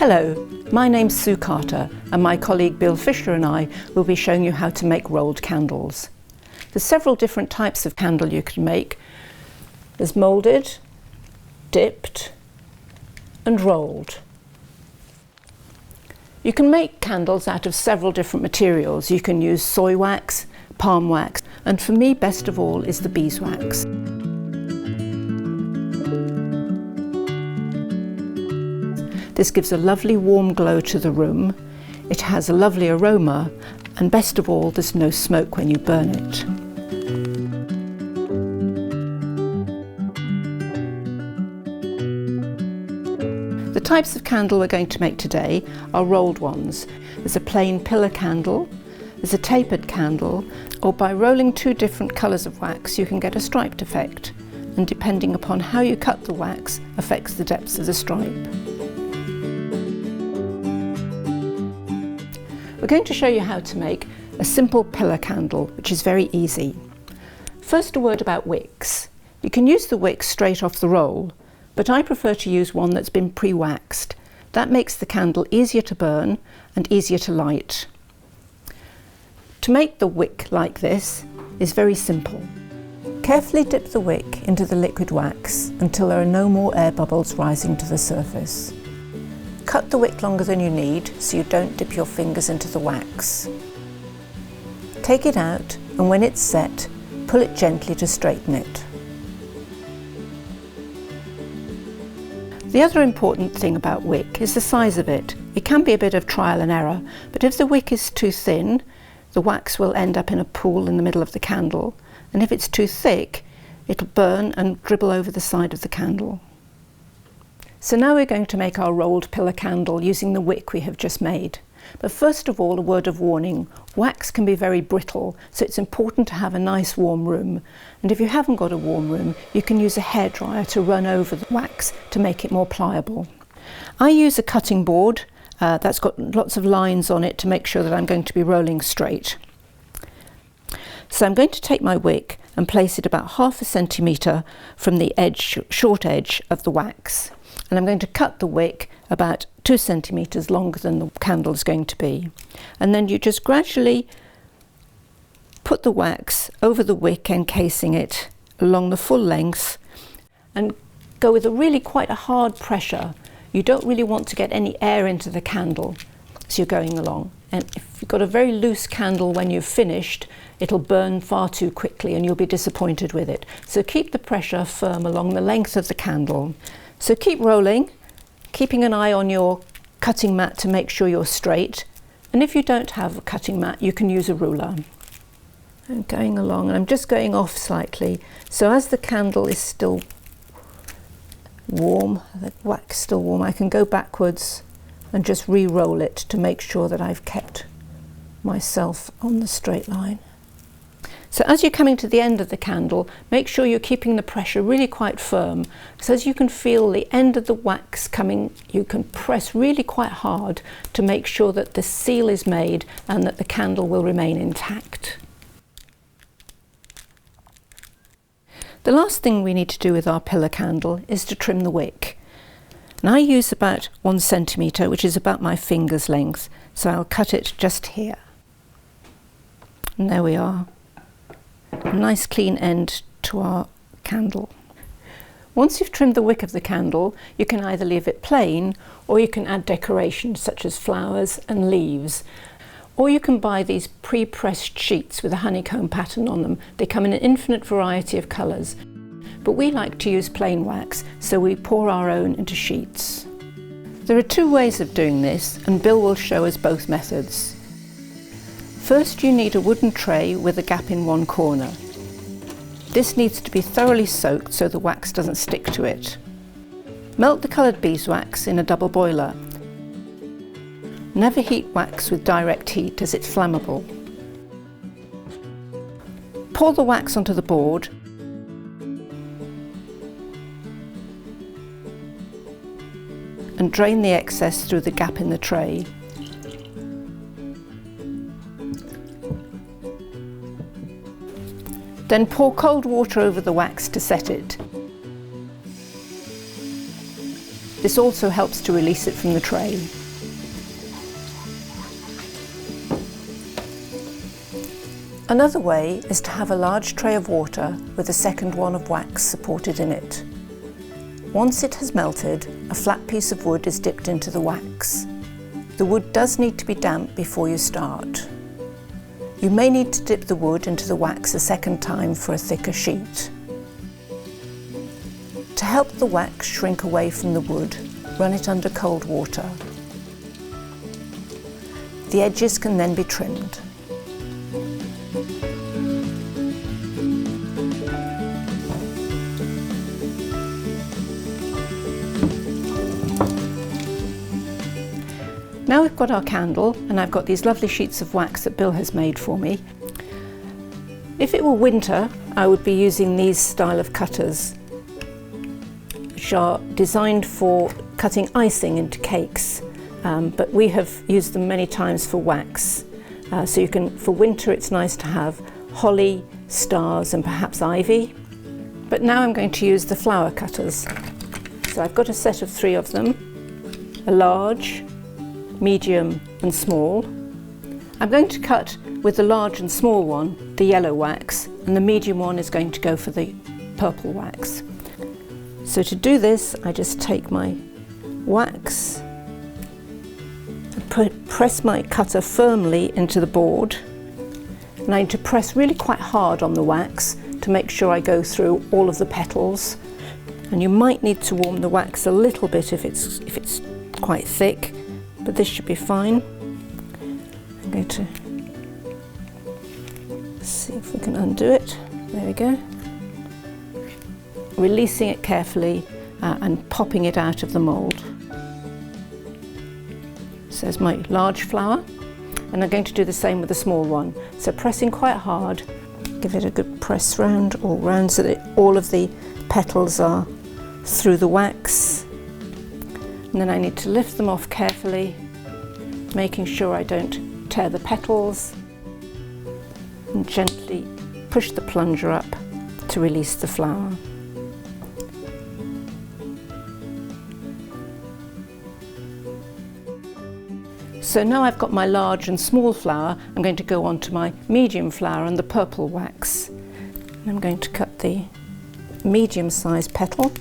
Hello, my name's Sue Carter and my colleague Bill Fisher and I will be showing you how to make rolled candles. There's several different types of candle you can make. There's moulded, dipped and rolled. You can make candles out of several different materials. You can use soy wax, palm wax, and for me best of all is the beeswax. This gives a lovely warm glow to the room. It has a lovely aroma, and best of all, there's no smoke when you burn it. The types of candle we're going to make today are rolled ones. There's a plain pillar candle, there's a tapered candle, or by rolling two different colours of wax you can get a striped effect, and depending upon how you cut the wax affects the depth of the stripe. We're going to show you how to make a simple pillar candle, which is very easy. First, a word about wicks. You can use the wick straight off the roll, but I prefer to use one that's been pre-waxed. That makes the candle easier to burn and easier to light. To make the wick like this is very simple. Carefully dip the wick into the liquid wax until there are no more air bubbles rising to the surface. Cut the wick longer than you need so you don't dip your fingers into the wax. Take it out, and when it's set, pull it gently to straighten it. The other important thing about wick is the size of it. It can be a bit of trial and error, but if the wick is too thin, the wax will end up in a pool in the middle of the candle, and if it's too thick, it'll burn and dribble over the side of the candle. So now we're going to make our rolled pillar candle using the wick we have just made. But first of all, a word of warning. Wax can be very brittle, so it's important to have a nice warm room. And if you haven't got a warm room, you can use a hairdryer to run over the wax to make it more pliable. I use a cutting board that's got lots of lines on it to make sure that I'm going to be rolling straight. So I'm going to take my wick and place it about 1/2 centimetre from the edge, short edge of the wax. And I'm going to cut the wick about 2 centimetres longer than the candle is going to be. And then you just gradually put the wax over the wick, encasing it along the full length, and go with quite a hard pressure. You don't really want to get any air into the candle as you're going along. And if you've got a very loose candle when you've finished, it'll burn far too quickly and you'll be disappointed with it. So keep the pressure firm along the length of the candle. So keep rolling, keeping an eye on your cutting mat to make sure you're straight. And if you don't have a cutting mat, you can use a ruler. I'm going along, and I'm just going off slightly. So as the candle is still warm, the wax still warm, I can go backwards and just re-roll it to make sure that I've kept myself on the straight line. So as you're coming to the end of the candle, make sure you're keeping the pressure really quite firm. So as you can feel the end of the wax coming, you can press really quite hard to make sure that the seal is made and that the candle will remain intact. The last thing we need to do with our pillar candle is to trim the wick. And I use about 1 centimetre, which is about my finger's length. So I'll cut it just here. And there we are. A nice clean end to our candle. Once you've trimmed the wick of the candle, you can either leave it plain or you can add decorations such as flowers and leaves. Or you can buy these pre-pressed sheets with a honeycomb pattern on them. They come in an infinite variety of colours. But we like to use plain wax, so we pour our own into sheets. There are 2 ways of doing this, and Bill will show us both methods. First, you need a wooden tray with a gap in one corner. This needs to be thoroughly soaked so the wax doesn't stick to it. Melt the coloured beeswax in a double boiler. Never heat wax with direct heat as it's flammable. Pour the wax onto the board and drain the excess through the gap in the tray. Then pour cold water over the wax to set it. This also helps to release it from the tray. Another way is to have a large tray of water with a second one of wax supported in it. Once it has melted, a flat piece of wood is dipped into the wax. The wood does need to be damp before you start. You may need to dip the wood into the wax a second time for a thicker sheet. To help the wax shrink away from the wood, run it under cold water. The edges can then be trimmed. Now we've got our candle, and I've got these lovely sheets of wax that Bill has made for me. If it were winter, I would be using these style of cutters, which are designed for cutting icing into cakes, but we have used them many times for wax. So you can, for winter, it's nice to have holly, stars, and perhaps ivy. But now I'm going to use the flower cutters. So I've got a set of 3 of them, a large, medium and small. I'm going to cut with the large and small one, the yellow wax, and the medium one is going to go for the purple wax. So to do this, I just take my wax, press my cutter firmly into the board, and I need to press really quite hard on the wax to make sure I go through all of the petals. And you might need to warm the wax a little bit if it's quite thick, but this should be fine. I'm going to see if we can undo it. There we go. Releasing it carefully and popping it out of the mould. So there's my large flower, and I'm going to do the same with the small one. So pressing quite hard, give it a good press round, all round, so that all of the petals are through the wax. And then I need to lift them off carefully, making sure I don't tear the petals, and gently push the plunger up to release the flower. So now I've got my large and small flower, I'm going to go on to my medium flower and the purple wax. And I'm going to cut the medium-sized petal.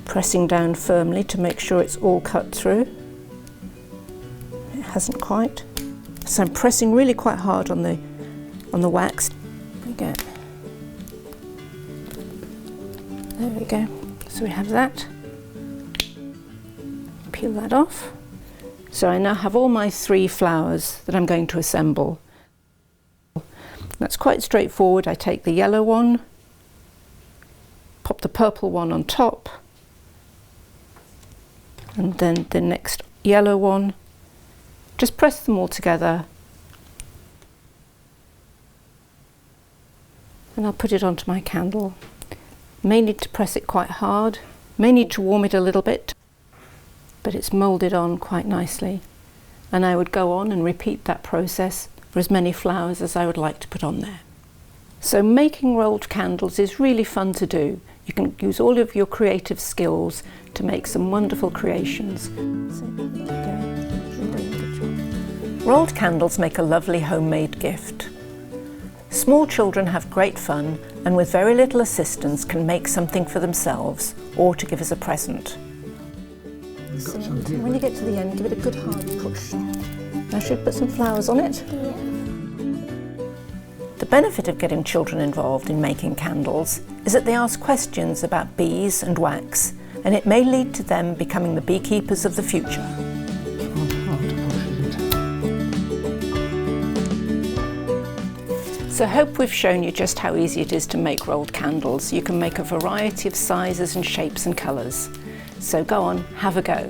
Pressing down firmly to make sure it's all cut through. It hasn't quite. So I'm pressing really quite hard on the wax. There we go. There we go. So we have that. Peel that off. So I now have all my 3 flowers that I'm going to assemble. That's quite straightforward. I take the yellow one, pop the purple one on top, and then the next yellow one. Just press them all together, and I'll put it onto my candle. May need to press it quite hard, may need to warm it a little bit, but it's moulded on quite nicely. And I would go on and repeat that process for as many flowers as I would like to put on there. So making rolled candles is really fun to do. You can use all of your creative skills to make some wonderful creations. Rolled candles make a lovely homemade gift. Small children have great fun and with very little assistance can make something for themselves or to give as a present. So when you get to the end, give it a good hard push. Now should we put some flowers on it? Yeah. The benefit of getting children involved in making candles is that they ask questions about bees and wax, and it may lead to them becoming the beekeepers of the future. So I hope we've shown you just how easy it is to make rolled candles. You can make a variety of sizes and shapes and colours. So go on, have a go.